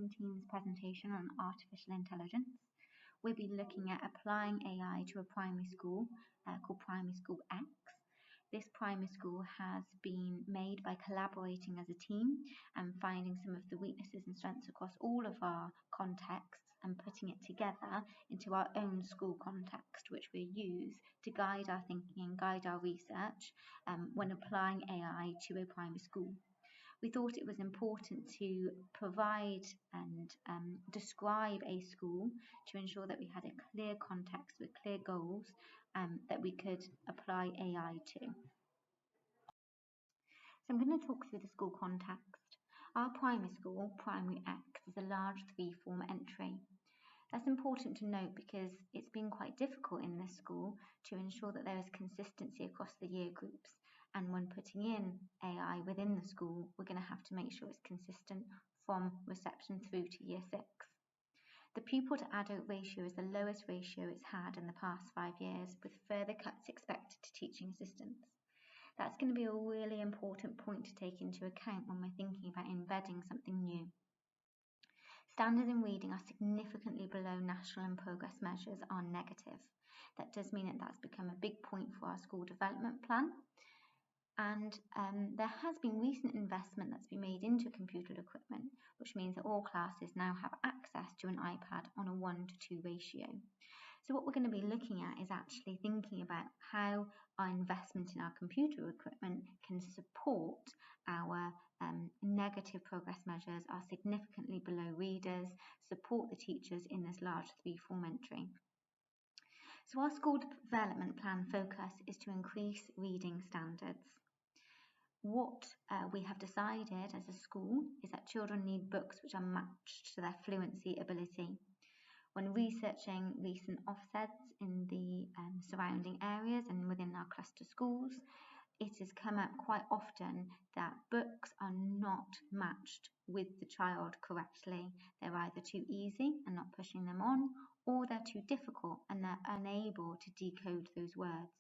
2019's presentation on artificial intelligence. We'll be looking at applying AI to a primary school called Primary School X. This primary school has been made by collaborating as a team and finding some of the weaknesses and strengths across all of our contexts and putting it together into our own school context, which we use to guide our thinking and guide our research when applying AI to a primary school. We thought it was important to provide and describe a school to ensure that we had a clear context with clear goals that we could apply AI to. So I'm going to talk through the school context. Our primary school, Primary X, is a large 3-form entry. That's important to note because it's been quite difficult in this school to ensure that there is consistency across the year groups. And when putting in AI within the school, we're going to have to make sure it's consistent from reception through to year 6. The pupil to adult ratio is the lowest ratio it's had in the past 5 years, with further cuts expected to teaching assistants. That's going to be a really important point to take into account when we're thinking about embedding something new. Standards in reading are significantly below national and progress measures are negative. That does mean that that's become a big point for our school development plan. And there has been recent investment that's been made into computer equipment, which means that all classes now have access to an iPad on a 1:2 ratio. So what we're going to be looking at is actually thinking about how our investment in our computer equipment can support our negative progress measures, are significantly below readers, support the teachers in this large 3-form entry. So our school development plan focus is to increase reading standards. What we have decided as a school is that children need books which are matched to their fluency ability. When researching recent offsets in the surrounding areas and within our cluster schools, it has come up quite often that books are not matched with the child correctly. They're either too easy and not pushing them on, or they're too difficult and they're unable to decode those words.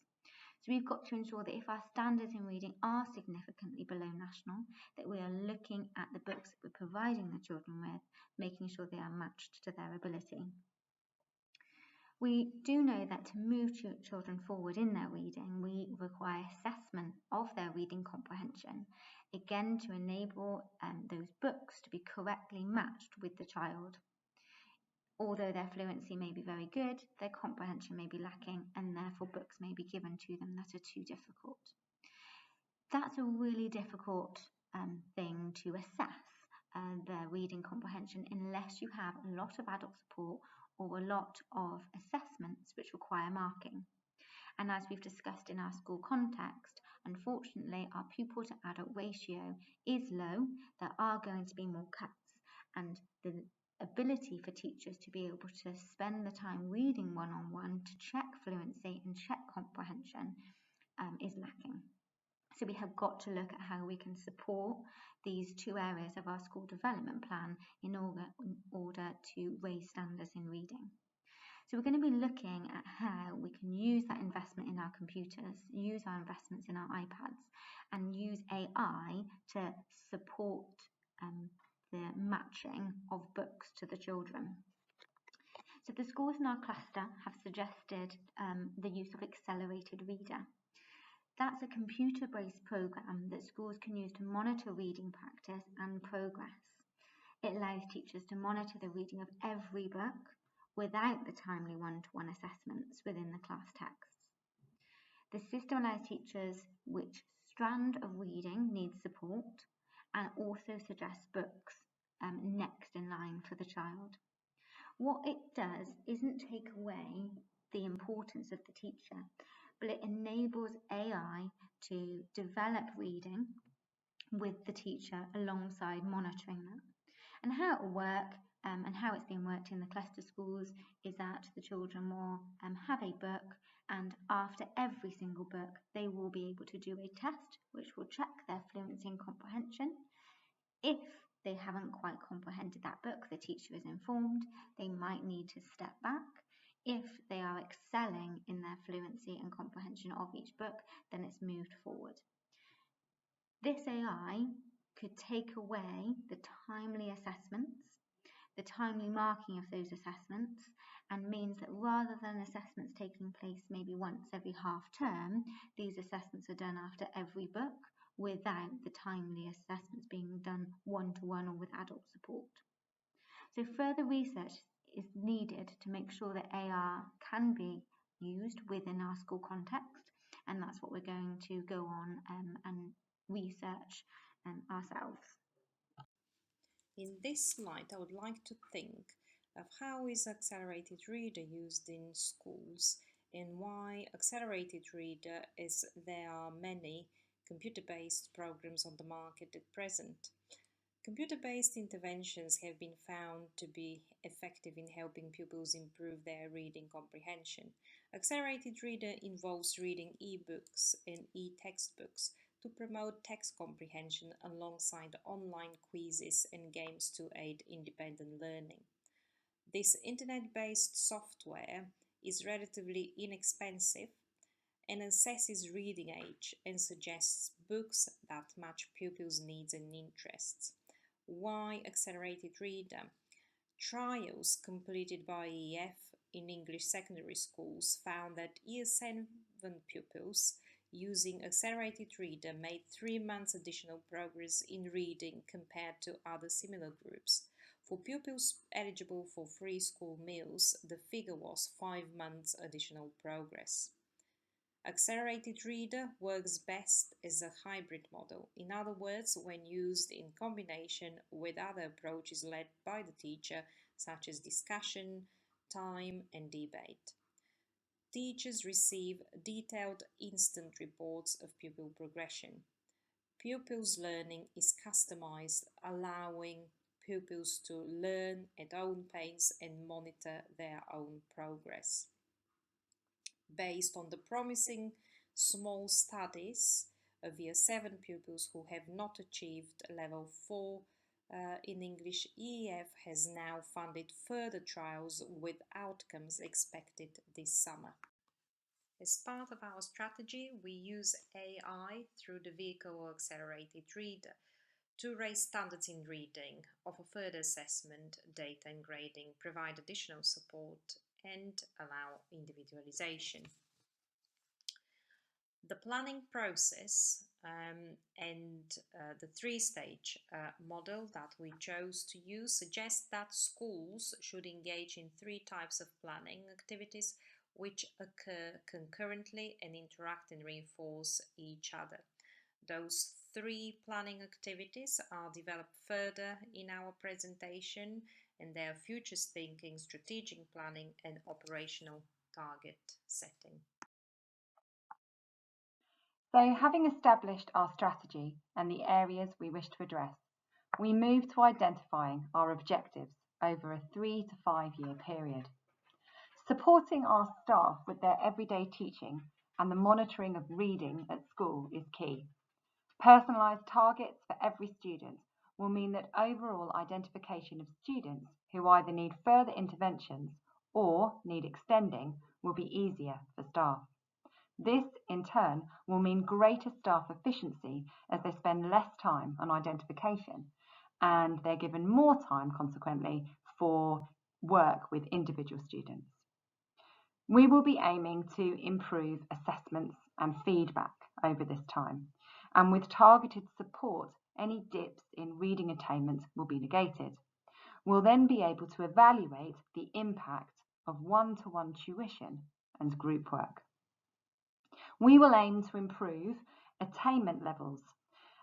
So we've got to ensure that if our standards in reading are significantly below national, that we are looking at the books that we're providing the children with, making sure they are matched to their ability. We do know that to move children forward in their reading, we require assessment of their reading comprehension, again to enable those books to be correctly matched with the child. Although their fluency may be very good, their comprehension may be lacking, and therefore books may be given to them that are too difficult. That's a really difficult thing to assess their reading comprehension unless you have a lot of adult support or a lot of assessments which require marking. And as we've discussed in our school context, unfortunately our pupil to adult ratio is low. There are going to be more cuts, and the ability for teachers to be able to spend the time reading one-on-one to check fluency and check comprehension is lacking. So we have got to look at how we can support these two areas of our school development plan in order to raise standards in reading. So we're going to be looking at how we can use that investment in our computers, use our investments in our iPads, and use AI to support the matching of books to the children. So the schools in our cluster have suggested the use of Accelerated Reader. That's a computer-based program that schools can use to monitor reading practice and progress. It allows teachers to monitor the reading of every book without the timely one-to-one assessments within the class texts. The system allows teachers which strand of reading needs support and also suggests books next in line for the child. What it does isn't take away the importance of the teacher, but it enables AI to develop reading with the teacher alongside monitoring them. And how it will work and how it's been worked in the cluster schools is that the children will have a book, and after every single book they will be able to do a test which will check their fluency and comprehension. If they haven't quite comprehended that book, the teacher is informed. They might need to step back. If they are excelling in their fluency and comprehension of each book, then it's moved forward. This AI could take away the timely assessments the timely marking of those assessments, and means that rather than assessments taking place maybe once every half term, these assessments are done after every book without the timely assessments being done one-to-one or with adult support. So further research is needed to make sure that AR can be used within our school context, and that's what we're going to go on and research ourselves. In this slide, I would like to think of how is accelerated reader used in schools and why accelerated reader is there are many computer-based programs on the market at present. Computer-based interventions have been found to be effective in helping pupils improve their reading comprehension. Accelerated reader involves reading e-books and e-textbooks to promote text comprehension alongside online quizzes and games to aid independent learning. This internet-based software is relatively inexpensive and assesses reading age and suggests books that match pupils' needs and interests. Why accelerated reader? Trials completed by EF in English secondary schools found that Year 7 pupils using accelerated reader made 3 months additional progress in reading compared to other similar groups. For pupils eligible for free school meals, the figure was 5 months additional progress. Accelerated reader works best as a hybrid model, in other words, when used in combination with other approaches led by the teacher, such as discussion, time, and debate. Teachers receive detailed instant reports of pupil progression. Pupils' learning is customized, allowing pupils to learn at own pace and monitor their own progress. Based on the promising small studies of Year 7 pupils who have not achieved Level 4 in English, EF has now funded further trials with outcomes expected this summer. As part of our strategy, we use AI through the vehicle Accelerated Reader to raise standards in reading, offer further assessment, data and grading, provide additional support, and allow individualization. The planning process and the three-stage model that we chose to use suggests that schools should engage in 3 types of planning activities which occur concurrently and interact and reinforce each other. Those 3 planning activities are developed further in our presentation, and they are futures thinking, strategic planning, and operational target setting. So, having established our strategy and the areas we wish to address, we move to identifying our objectives over a 3 to 5 year period. Supporting our staff with their everyday teaching and the monitoring of reading at school is key. Personalised targets for every student will mean that overall identification of students who either need further interventions or need extending will be easier for staff. This, in turn, will mean greater staff efficiency as they spend less time on identification and they're given more time, consequently, for work with individual students. We will be aiming to improve assessments and feedback over this time, and with targeted support, any dips in reading attainment will be negated. We'll then be able to evaluate the impact of one-to-one tuition and group work. We will aim to improve attainment levels,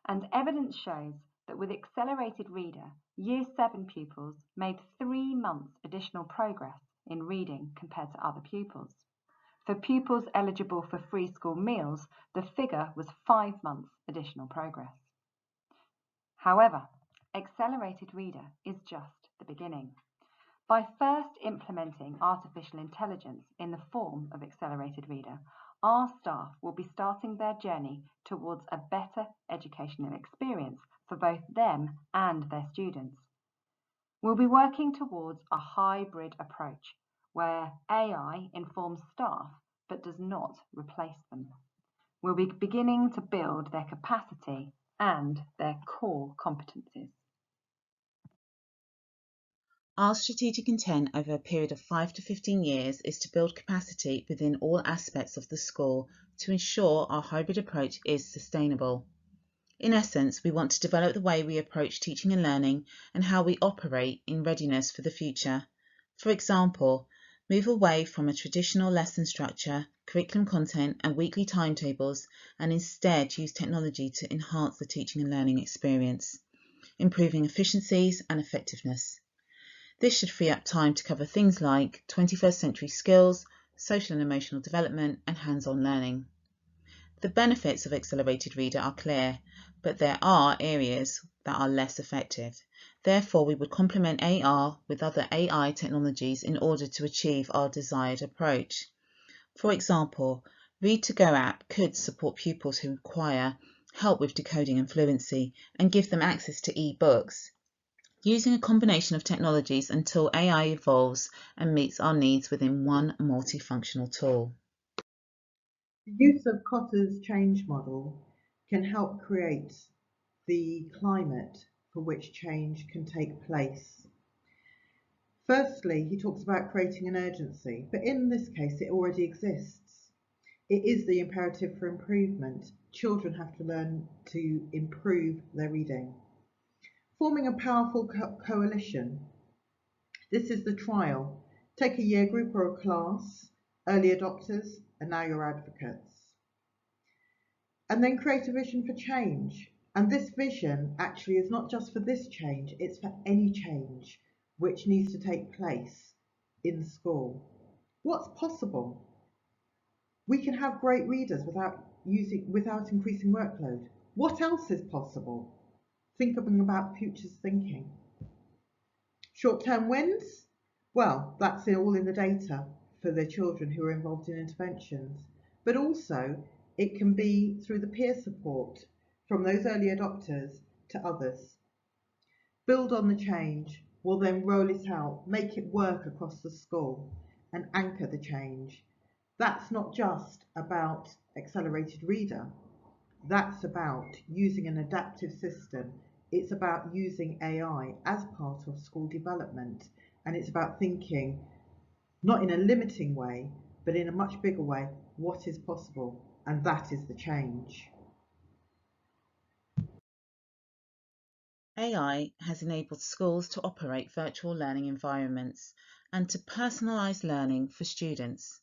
and evidence shows that with Accelerated Reader, Year 7 pupils made 3 months additional progress in reading compared to other pupils. For pupils eligible for free school meals, the figure was 5 months additional progress. However, Accelerated Reader is just the beginning. By first implementing artificial intelligence in the form of Accelerated Reader, our staff will be starting their journey towards a better educational experience for both them and their students. We'll be working towards a hybrid approach where AI informs staff but does not replace them. We'll be beginning to build their capacity and their core competencies. Our strategic intent over a period of 5 to 15 years is to build capacity within all aspects of the school to ensure our hybrid approach is sustainable. In essence, we want to develop the way we approach teaching and learning and how we operate in readiness for the future. For example, move away from a traditional lesson structure, curriculum content, and weekly timetables, and instead use technology to enhance the teaching and learning experience, improving efficiencies and effectiveness. This should free up time to cover things like 21st century skills, social and emotional development, and hands-on learning. The benefits of Accelerated Reader are clear, but there are areas that are less effective. Therefore, we would complement AR with other AI technologies in order to achieve our desired approach. For example, Read2Go app could support pupils who require help with decoding and fluency and give them access to e-books, using a combination of technologies until AI evolves and meets our needs within one multifunctional tool. The use of Kotter's change model can help create the climate for which change can take place. Firstly, he talks about creating an urgency, but in this case it already exists. It is the imperative for improvement. Children have to learn to improve their reading. Forming a powerful coalition. This is the trial. Take a year group or a class, early adopters, and now you're advocates. And then create a vision for change. And this vision actually is not just for this change, it's for any change which needs to take place in school. What's possible? We can have great readers without increasing workload. What else is possible? Think about futures thinking. Short-term wins? Well, that's all in the data for the children who are involved in interventions, but also it can be through the peer support from those early adopters to others. Build on the change, we'll then roll it out, make it work across the school and anchor the change. That's not just about Accelerated Reader, that's about using an adaptive system. It's about using AI as part of school development, and it's about thinking, not in a limiting way, but in a much bigger way, what is possible, and that is the change. AI has enabled schools to operate virtual learning environments and to personalise learning for students.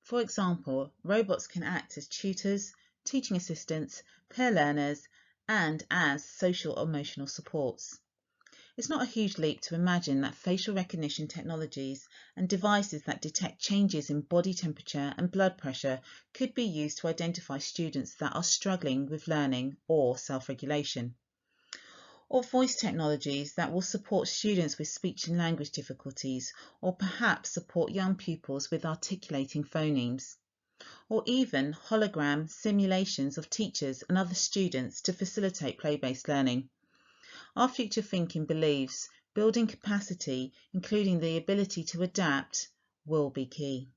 For example, robots can act as tutors, teaching assistants, peer learners, and as social emotional supports. It's not a huge leap to imagine that facial recognition technologies and devices that detect changes in body temperature and blood pressure could be used to identify students that are struggling with learning or self-regulation. Or voice technologies that will support students with speech and language difficulties, or perhaps support young pupils with articulating phonemes. Or even hologram simulations of teachers and other students to facilitate play-based learning. Our future thinking believes building capacity, including the ability to adapt, will be key.